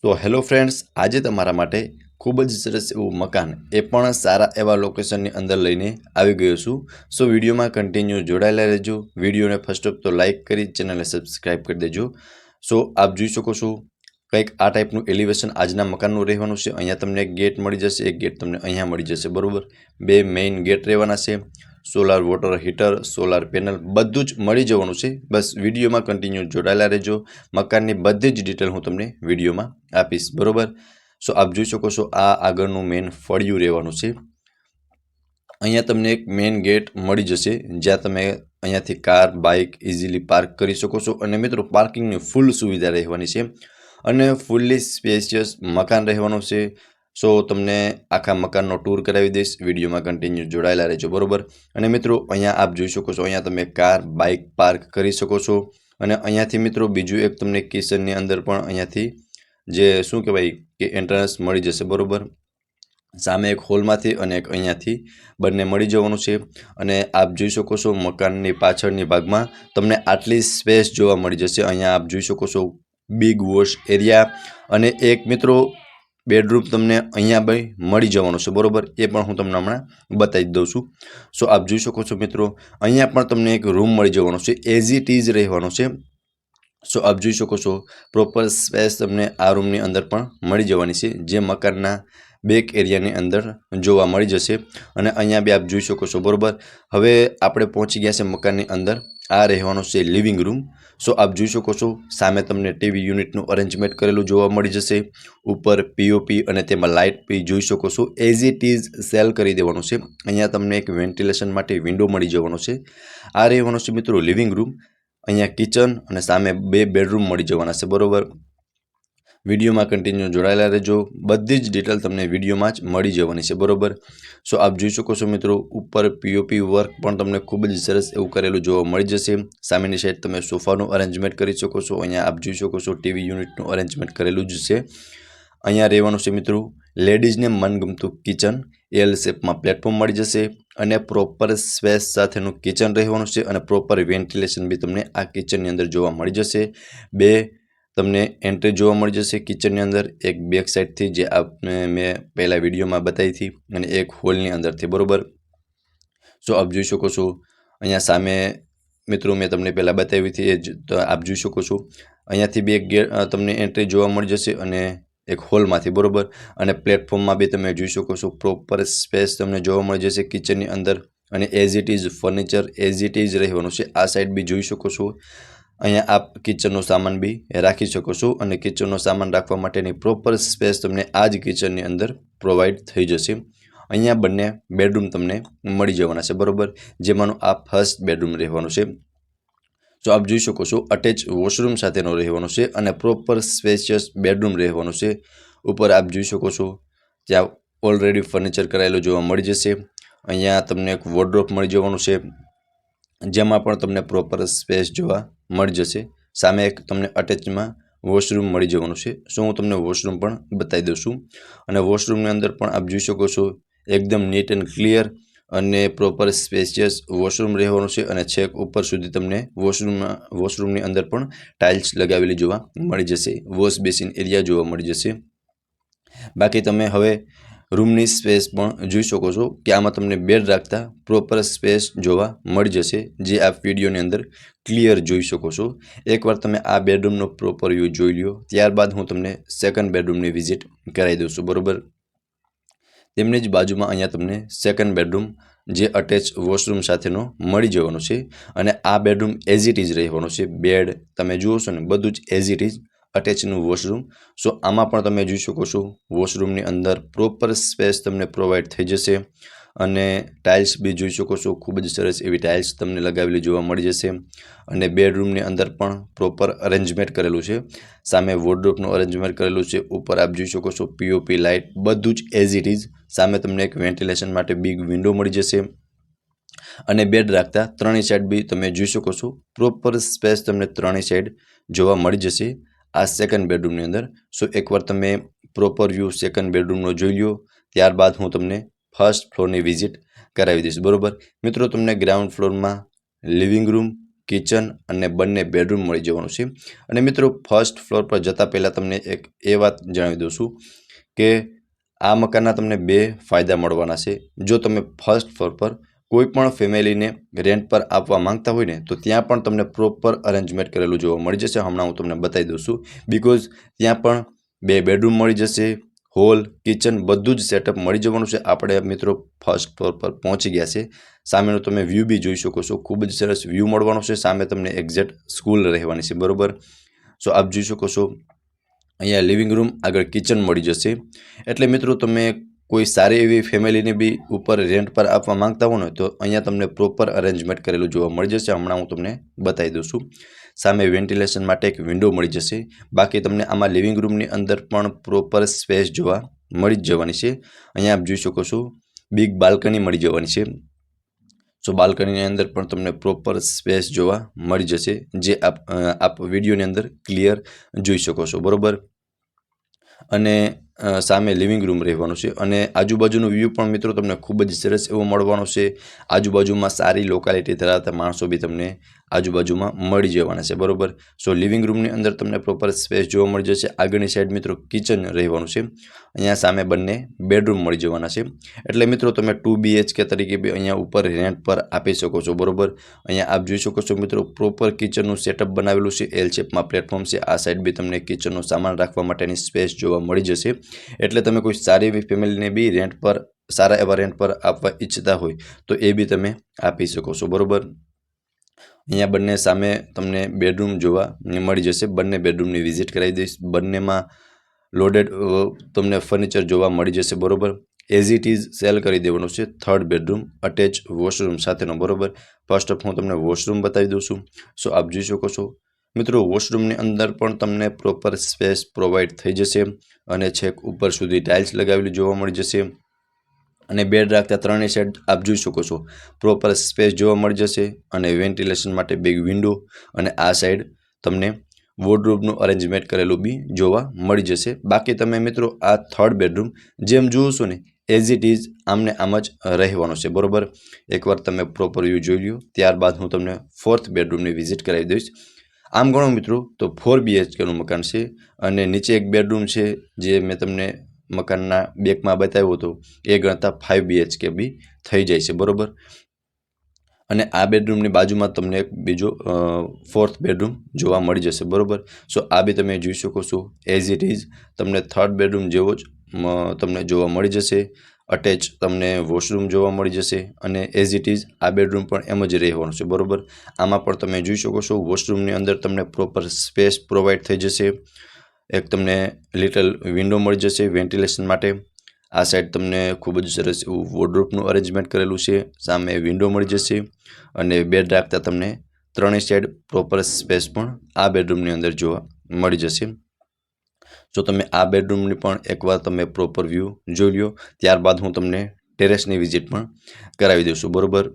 તો hello friends, આજે તમારા માટે ખૂબ જ સરસ એવું મકાન એ પણ સારા એવા લોકેશનની અંદર લઈને આવી ગયો છું. સો વિડીયોમાં કન્ટિન્યુ જોડાયેલા રહેજો. વિડીયોને ફર્સ્ટ ઓફ તો લાઇક કરી ચેનલને સબસ્ક્રાઈબ કરી દેજો. સો આપ જોઈ શકો છો કંઈક આ ટાઈપનું એલિવેશન આજના મકાનનું રહેવાનું છે. અહીંયા તમને એક ગેટ મળી જશે, એક ગેટ તમને અહીંયા મળી જશે, બરાબર. બે મેઇન ગેટ રહેવાના છે. Solar water heater, solar panel બધું જ મળી જવાનું છે. બસ વિડીયોમાં કન્ટિન્યુ જોડાયેલા રહેજો. મકાનની બધી જ ડિટેલ હું તમને વિડીયોમાં આપીશ, બરાબર. સો આપ જોઈ શકો છો આ આગળનું મેઇન ફળિયું રહેવાનું છે. અહીંયા તમને એક મેઇન ગેટ મળી જશે જ્યાં તમે અહીંયાથી કાર બાઇક ઇઝીલી પાર્ક કરી શકો છો. અને મિત્રો પાર્કિંગની ફૂલ સુવિધા રહેવાની છે અને ફૂલ્લી સ્પેશિયસ મકાન રહેવાનું છે. સો તમને આખા મકાનનો ટૂર કરાવી દઈશ. વિડીયોમાં કન્ટિન્યુ જોડાયેલા રહેજો, બરાબર. અને મિત્રો અહીંયા આપ જોઈ શકો છો અહીંયા તમે કાર બાઇક પાર્ક કરી શકો છો. અને અહીંયાથી મિત્રો બીજું એક તમને કિચનની અંદર પણ અહીંયાથી જે શું કહેવાય કે એન્ટ્રન્સ મળી જશે, બરાબર. સામે એક હોલમાંથી અને એક અહીંયાથી બંને મળી જવાનું છે. અને આપ જોઈ શકો છો મકાનની પાછળની ભાગમાં તમને આટલી સ્પેસ જોવા મળી જશે. અહીંયા આપ જોઈ શકો છો બિગ વોશ એરિયા અને એક મિત્રો બેડરૂમ તમને અહીંયા ભાઈ મળી જવાનું છે, બરાબર. એ પણ હું તમને હમણાં બતાવી દઉં છું. સો આપ જોઈ શકો છો મિત્રો અહીંયા પણ તમને એક રૂમ મળી જવાનો છે, એઝ ઇટ ઇઝ રહેવાનો છે. સો આપ જોઈ શકો છો પ્રોપર સ્પેસ તમને આ રૂમની અંદર પણ મળી જવાની છે, જે મકાનના બેક એરિયાની અંદર જોવા મળી જશે. અને અહીંયા બી આપ જોઈ શકો છો, બરાબર. હવે આપણે પહોંચી ગયા છે મકાનની અંદર. આ રહેવાનો છે લિવિંગ રૂમ. સો આપ જોઈ શકો છો સામે તમને ટીવી યુનિટનું અરેન્જમેન્ટ કરેલું જોવા મળી જશે. ઉપર પીઓપી અને તેમાં લાઇટ બી જોઈ શકો છો, એઝ ઇટ ઇઝ સેલ કરી દેવાનું છે. અહીંયા તમને એક વેન્ટિલેશન માટે વિન્ડો મળી જવાનો છે. આ રહેવાનો છે મિત્રો લિવિંગ રૂમ. અહીંયા કિચન અને સામે બે બેડરૂમ મળી જવાના છે, બરાબર. વિડીયોમાં કન્ટિન્યુ જોડાયેલા રહેજો. બધી જ ડિટેલ તમને વિડીયોમાં જ મળી જવાની છે, બરાબર. સો આપ જોઈ શકો છો મિત્રો ઉપર પીઓપી વર્ક પણ તમને ખૂબ જ સરસ એવું કરેલું જોવા મળી જશે. સામેની સાઈડ તમે સોફાનું અરેન્જમેન્ટ કરી શકો છો. અહીંયા આપ જોઈ શકો છો ટીવી યુનિટનું અરેન્જમેન્ટ કરેલું જ છે. અહીંયા રહેવાનું છે મિત્રો લેડીઝને મનગમતું કિચન. એલ શેપમાં પ્લેટફોર્મ મળી જશે અને પ્રોપર સ્પેસ સાથેનું કિચન રહેવાનું છે. અને પ્રોપર વેન્ટિલેશન બી તમને આ કિચનની અંદર જોવા મળી જશે. બે તમને એન્ટ્રી જોવા મળી જશે કિચનની અંદર, એક બેક સાઈડથી જે આપને મેં પહેલા વિડીયોમાં બતાવી હતી અને એક હોલની અંદરથી, બરાબર. સો આપ જોઈ શકો છો અહીંયા સામે મિત્રો મેં તમને પહેલાં બતાવી હતી એ જ આપ જોઈ શકો છો. અહીંયાથી બી એક ગેટ તમને એન્ટ્રી જોવા મળી જશે અને એક હોલમાંથી, બરાબર. અને પ્લેટફોર્મમાં બી તમે જોઈ શકો છો પ્રોપર સ્પેસ તમને જોવા મળી જશે કિચનની અંદર. અને as it is furniture as it is રહેવાનું છે. આ સાઈડ બી જોઈ શકો છો અહીંયા આપ કિચનનો સામાન બી રાખી શકો છો. અને કિચનનો સામાન રાખવા માટેની પ્રોપર સ્પેસ તમને આ જ કિચનની અંદર પ્રોવાઈડ થઈ જશે. અહીંયા બંને બેડરૂમ તમને મળી જવાના છે, બરાબર. જેમાંનું આ ફર્સ્ટ બેડરૂમ રહેવાનું છે. તો આપ જોઈ શકો છો અટેચ વોશરૂમ સાથેનો રહેવાનો છે અને પ્રોપર સ્પેશિયસ બેડરૂમ રહેવાનું છે. ઉપર આપ જોઈ શકો છો ત્યાં ઓલરેડી ફર્નિચર કરાયેલું જોવા મળી જશે. અહીંયા તમને એક વોર્ડરોબ મળી જવાનું છે, જેમાં પણ તમને પ્રોપર સ્પેસ જોવા મળી જશે. સામે એક તમને અટેચમાં વોશરૂમ મળી જવાનું છે. સો હું તમને વોશરૂમ પણ બતાવી દઉં છું. અને વોશરૂમની અંદર પણ આપ જોઈ શકો છો એકદમ નીટ એન્ડ ક્લિયર અને પ્રોપર સ્પેશિયસ વોશરૂમ રહેવાનું છે. અને છેક ઉપર સુધી તમને વોશરૂમની અંદર પણ ટાઇલ્સ લગાવેલી જોવા મળી જશે. વોશ બેસિન એરિયા જોવા મળી જશે. બાકી તમે હવે રૂમની સ્પેસ પણ જોઈ શકો છો કે આમાં તમને બેડ રાખતા પ્રોપર સ્પેસ જોવા મળી જશે, જે આપ વિડીયોની અંદર ક્લિયર જોઈ શકો છો. એકવાર તમે આ બેડરૂમનો પ્રોપર વ્યૂ જોઈ લ્યો, ત્યારબાદ હું તમને સેકન્ડ બેડરૂમની વિઝિટ કરાવી દઉં છું, બરાબર. તેમની જ બાજુમાં અહીંયા તમને સેકન્ડ બેડરૂમ જે અટેચ વોશરૂમ સાથેનો મળી જવાનો છે. અને આ બેડરૂમ એઝ ઇટ ઇઝ રહેવાનો છે. બેડ તમે જુઓ છો ને બધું જ એઝ ઇટ ઇઝ અટેચનું વોશરૂમ. સો આમાં પણ તમે જોઈ શકો છો વોશરૂમની અંદર પ્રોપર સ્પેસ તમને પ્રોવાઈડ થઈ જશે. અને ટાઇલ્સ બી જોઈ શકો છો, ખૂબ જ સરસ એવી ટાઇલ્સ તમને લગાવેલી જોવા મળી જશે. અને બેડરૂમની અંદર પણ પ્રોપર અરેન્જમેન્ટ કરેલું છે. સામે વોર્ડરોબનું અરેન્જમેન્ટ કરેલું છે. ઉપર આપ જોઈ શકો છો પીઓપી લાઇટ બધું જ એઝ ઇટ ઇઝ. સામે તમને એક વેન્ટિલેશન માટે બિગ વિન્ડો મળી જશે. અને બેડ રાખતા ત્રણેય સાઈડ બી તમે જોઈ શકો છો પ્રોપર સ્પેસ તમને ત્રણેય સાઈડ જોવા મળી જશે આ સેકન્ડ બેડરૂમની અંદર. સો એકવાર તમે પ્રોપર વ્યૂ સેકન્ડ બેડરૂમનો જોઈ લો, ત્યારબાદ હું તમને ફર્સ્ટ ફ્લોરની વિઝિટ કરાવી દઈશ, બરાબર. મિત્રો તમને ગ્રાઉન્ડ ફ્લોરમાં લિવિંગ રૂમ, કિચન અને બંને બેડરૂમ મળી જવાનું છે। અને મિત્રો ફર્સ્ટ ફ્લોર પર જતાં પહેલાં તમને એક એ વાત જણાવી દઉં છું કે આ મકાનના તમને બે ફાયદા મળવાના છે। જો તમે ફર્સ્ટ ફ્લોર પર કોઈ પણ ફેમિલીને રેન્ટ પર આપવા માંગતા હોય ને તો ત્યાં પણ તમને પ્રોપર અરેન્જમેન્ટ કરેલું જોવા મળી જશે। હમણાં હું તમને બતાવી દઉં છું બિકોઝ ત્યાં પણ બે બેડરૂમ મળી જશે, હોલ, કિચન બધું જ સેટઅપ મળી જવાનું છે। આપણે મિત્રો ફર્સ્ટ ફ્લોર પર પહોંચી ગયા છે। સામેનો તમે વ્યૂ બી જોઈ શકો છો, ખૂબ જ સરસ વ્યૂ મળવાનો છે। સામે તમને એક્ઝેક્ટ સ્કૂલ રહેવાની છે, બરોબર। સો આપ જોઈ શકો છો અહીંયા લિવિંગ રૂમ, આગળ કિચન મળી જશે। એટલે મિત્રો તમે કોઈ સારી એવી ફેમિલીને બી ઉપર રેન્ટ પર આપવા માંગતા હો ને તો અહીંયા તમને પ્રોપર અરેન્જમેન્ટ કરેલું જોવા મળી જશે। હમણાં હું તમને બતાવી દઉં છું। સામે વેન્ટિલેશન માટે એક વિન્ડો મળી જશે। બાકી તમને આમાં લિવિંગ રૂમની અંદર પણ પ્રોપર સ્પેસ જોવા મળી જ જવાની છે। અહીંયા આપ જોઈ શકો છો બિગ બાલ્કની મળી જવાની છે। સો બાલ્કનીની અંદર પણ તમને પ્રોપર સ્પેસ જોવા મળી જશે, જે આપ વિડીયોની અંદર ક્લિયર જોઈ શકો છો, બરોબર। અને સામે લિવિંગ રૂમ રહેવાનું છે અને આજુબાજુનો વ્યૂ પણ મિત્રો તમને ખૂબ જ સરસ એવો મળવાનો છે। આજુબાજુમાં સારી લોકાલિટી ધરાવતા માણસો બી તમને આજુબાજુમાં મળી જવાના છે, બરોબર। સો લિવિંગ રૂમની અંદર તમને પ્રોપર સ્પેસ જોવા મળી જશે। આગળની સાઈડ મિત્રો કિચન રહેવાનું છે। અહીંયા સામે બંને બેડરૂમ મળી જવાના છે। એટલે મિત્રો તમે 2 BHK તરીકે બી અહીંયા ઉપર રેન્ટ પર આપી શકો છો, બરોબર। અહીંયા આપ જોઈ શકો છો મિત્રો પ્રોપર કિચનનું સેટઅપ બનાવેલું છે, એલ શેપમાં પ્લેટફોર્મ છે। આ સાઈડ બી તમને કિચનનો સામાન રાખવા માટેની સ્પેસ જોવા મળી જશે। એટલે તમે કોઈ સારી એવી ફેમિલીને બી રેન્ટ પર સારા એવા રેન્ટ પર આપવા ઈચ્છતા હોય તો એ બી તમે આપી શકો છો, બરોબર। અહીંયા બંને સામે તમને બેડરૂમ જોવા મળી જશે। બંને બેડરૂમની વિઝિટ કરાવી દઈશ। બંનેમાં લોડેડ તમને ફર્નિચર જોવા મળી જશે, બરોબર। એઝ ઇટ ઇઝ સેલ કરી દેવાનું છે। થર્ડ બેડરૂમ અટેચ વોશરૂમ સાથેનો, બરોબર। ફર્સ્ટ ઓફ હું તમને વોશરૂમ બતાવી દઉં છું। સો આપ જોઈ શકો છો મિત્રો વોશરૂમની અંદર પણ તમને પ્રોપર સ્પેસ પ્રોવાઈડ થઈ જશે અને છેક ઉપર સુધી ટાઇલ્સ લગાવેલી જોવા મળી જશે। અને બેડ રાખતા ત્રણેય સાઈડ આપ જોઈ શકો છો પ્રોપર સ્પેસ જોવા મળી જશે અને વેન્ટિલેશન માટે બિગ વિન્ડો અને આ સાઈડ તમને વોર્ડરોબનું અરેન્જમેન્ટ કરેલું બી જોવા મળી જશે। બાકી તમે મિત્રો આ થર્ડ બેડરૂમ જેમ જુઓ છો ને એઝ ઇટ ઇઝ આમને આમ જ રહેવાનો છે, બરોબર। એકવાર તમે પ્રોપર વ્યૂ જોઈ લ્યો, ત્યારબાદ હું તમને ફોર્થ બેડરૂમની વિઝિટ કરાવી દઈશ। આમ ગણો મિત્રો તો 4 BHKનું મકાન છે અને નીચે એક બેડરૂમ છે જે મેં તમને મકાનના બેકમાં બતાવ્યો હતો, એ ગણતા 5 BHK બી થઈ જાય છે, બરોબર। અને આ બેડરૂમની બાજુમાં તમને એક બીજો ફોર્થ બેડરૂમ જોવા મળી જશે, બરોબર। સો આ બી તમે જોઈ શકો છો એઝ ઇટ ઇઝ તમને થર્ડ બેડરૂમ જેવો જ તમને જોવા મળી જશે। અટેચ તમને વોશરૂમ જોવા મળી જશે અને એઝ ઇટ ઇઝ આ બેડરૂમ પણ એમ જ રહેવાનું છે, બરોબર। આમાં પણ તમે જોઈ શકો છો વોશરૂમની અંદર તમને પ્રોપર સ્પેસ પ્રોવાઈડ થઈ જશે। એક તમને લિટલ વિન્ડો મળી જશે વેન્ટિલેશન માટે। આ સાઈડ તમને ખૂબ જ સરસ એવું વોર્ડરોબનું અરેન્જમેન્ટ કરેલું છે। સામે વિન્ડો મળી જશે અને બેડ રાખતા તમને ત્રણેય સાઈડ પ્રોપર સ્પેસ પણ આ બેડરૂમની અંદર જોવા મળી જશે। જો તમે આ બેડરૂમની પણ એકવાર તમે પ્રોપર વ્યૂ જોઈ લો, ત્યારબાદ હું તમને ટેરેસની વિઝિટ પણ કરાવી દઈશું, બરોબર।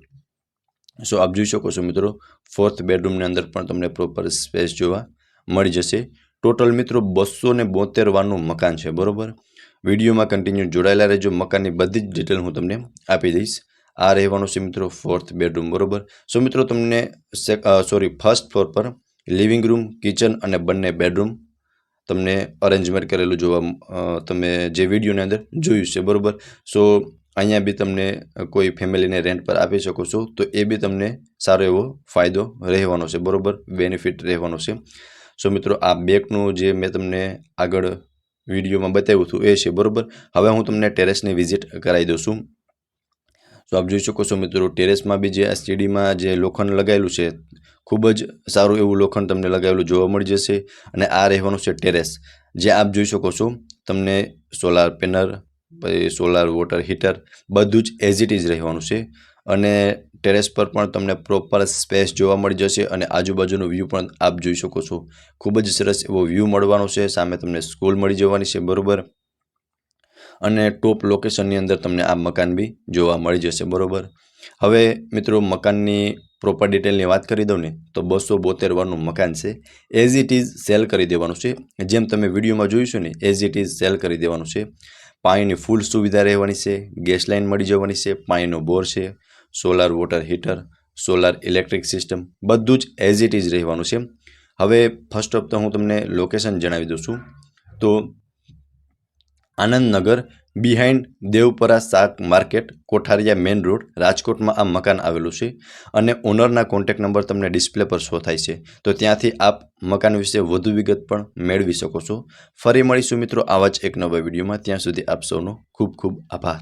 સો આપ જોઈ શકો છો મિત્રો ફોર્થ બેડરૂમની અંદર પણ તમને પ્રોપર સ્પેસ જોવા મળી જશે। ટોટલ મિત્રો 272 વારનું મકાન છે, બરોબર। વિડીયોમાં કન્ટિન્યુ જોડાયેલા રહેજો, મકાનની બધી જ ડિટેલ હું તમને આપી દઈશ। આ રહેવાનું છે મિત્રો ફોર્થ બેડરૂમ, બરોબર। સો મિત્રો તમને ફર્સ્ટ ફ્લોર પર લિવિંગ રૂમ, કિચન અને બંને બેડરૂમ તમને અરેન્જમેન્ટ કરેલું જોવા તમે જે વિડીયોની અંદર જોયું છે, બરોબર। સો અહીંયા બી તમને કોઈ ફેમિલીને રેન્ટ પર આપી શકો છો તો એ બી તમને સારો એવો ફાયદો રહેવાનો છે, બરોબર, બેનિફિટ રહેવાનો છે। સો મિત્રો આ બેકનું જે મેં તમને આગળ વિડીયોમાં બતાવ્યું હતું એ છે, બરોબર। હવે હું તમને ટેરેસની વિઝિટ કરાવી દઉં છું। તો આપ જોઈ શકો છો મિત્રો ટેરેસમાં બી જે આ સીડીમાં જે લોખંડ લગાવેલું છે ખૂબ જ સારું એવું લોખંડ તમને લગાવેલું જોવા મળી જશે। અને આ રહેવાનું છે ટેરેસ, જે આપ જોઈ શકો છો તમને સોલાર પેનલ, પછી સોલાર વોટર હીટર બધું જ એઝ ઇટ ઇઝ રહેવાનું છે। અને ટેરેસ પર પણ તમને પ્રોપર સ્પેસ જોવા મળી જશે અને આજુબાજુનો વ્યૂ પણ આપ જોઈ શકો છો ખૂબ જ સરસ એવો વ્યૂ મળવાનો છે। સામે તમને સ્કૂલ મળી જવાની છે, બરોબર। અને ટોપ લોકેશનની અંદર તમને આ મકાન બી જોવા મળી જશે, બરોબર। હવે મિત્રો મકાનની પ્રોપર ડિટેલની વાત કરી દઉં ને તો 272 વારનું મકાન છે, એઝ ઇટ ઇઝ સેલ કરી દેવાનું છે। જેમ તમે વિડીયોમાં જોયું છે ને એઝ ઇટ ઇઝ સેલ કરી દેવાનું છે। પાણીની ફૂલ સુવિધા રહેવાની છે, ગેસ લાઇન મળી જવાની છે, પાણીનો બોર છે, solar water heater, solar electric system બધું જ એઝ ઇટ ઇઝ રહેવાનું છે. હવે ફર્સ્ટ ઓફ તો હું તમને લોકેશન જણાવી દઉં છું. તો આનંદનગર બિહાઇન્ડ દેવપરા શાક માર્કેટ, કોઠારિયા મેઇન રોડ, રાજકોટમાં આ મકાન આવેલું છે. અને ઓનરના કોન્ટેક્ટ નંબર તમને ડિસ્પ્લે પર શો થાય છે. તો ત્યાંથી આપ મકાન વિશે વધુ વિગત પણ મેળવી શકો છો. ફરી મળીશું મિત્રો આવા જ એક નવા વિડીયોમાં. ત્યાં સુધી આપ સૌનો ખૂબ ખૂબ આભાર.